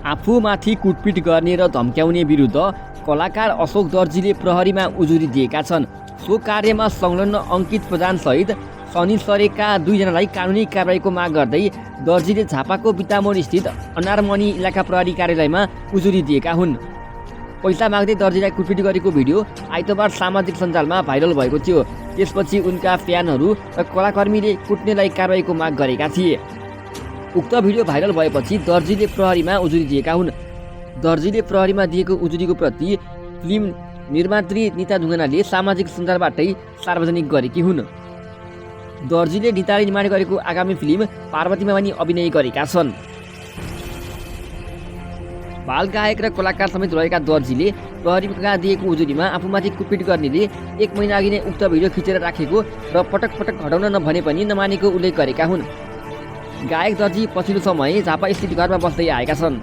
आफूमाथि कुटपिट गर्ने र धम्क्याउने विरुद्ध कलाकार अशोक दर्जीले प्रहरीमा उजुरी दिएका छन्। सो कार्यमा संलग्न अङ्कित प्रधानसहित सनी सरेका 2 जनालाई कानुनी कारबाहीको माग गर्दै दर्जीले झापाको बितामोड स्थित अनारमणि इलाका प्रहरी कार्यालयमा उजुरी दिएका हुन्। पैसा माग्दै दर्जीलाई कुटपिट गरेको भिडियो आइतबार सामाजिक सञ्जालमा भाइरल भएको थियो। त्यसपछि उनका फ्यानहरू र कलाकर्मीले कुट्नेलाई कारबाहीको माग गरेका थिए। उक्त भिडियो भाइरल भएपछि दर्जीले प्रहरीमा उजुरी दिएका हुन्। दर्जीले प्रहरीमा दिएको उजुरीको प्रति फिल्म निर्मात्री निता ढुङ्गानाले सामाजिक सञ्जालबाटै सार्वजनिक गरेकी हुन्। दर्जीले निताले निर्माण गरेको आगामी फिल्म पार्वतीमा पनि अभिनय गरेका छन्। बालगायक र कलाकार समेत रहेका दर्जीले प्रहरीमा दिएको उजुरीमा आफूमाथि कुटपिट गर्नेले 1 महिना अघि नै उक्त भिडियो खिचेर राखेको र पटक पटक हटाउन नभने पनि नमानेको उल्लेख गरेका हुन्। गायक दर्जी पछिल्लो समय झापा स्थित घरमा बस्दै आएका छन्।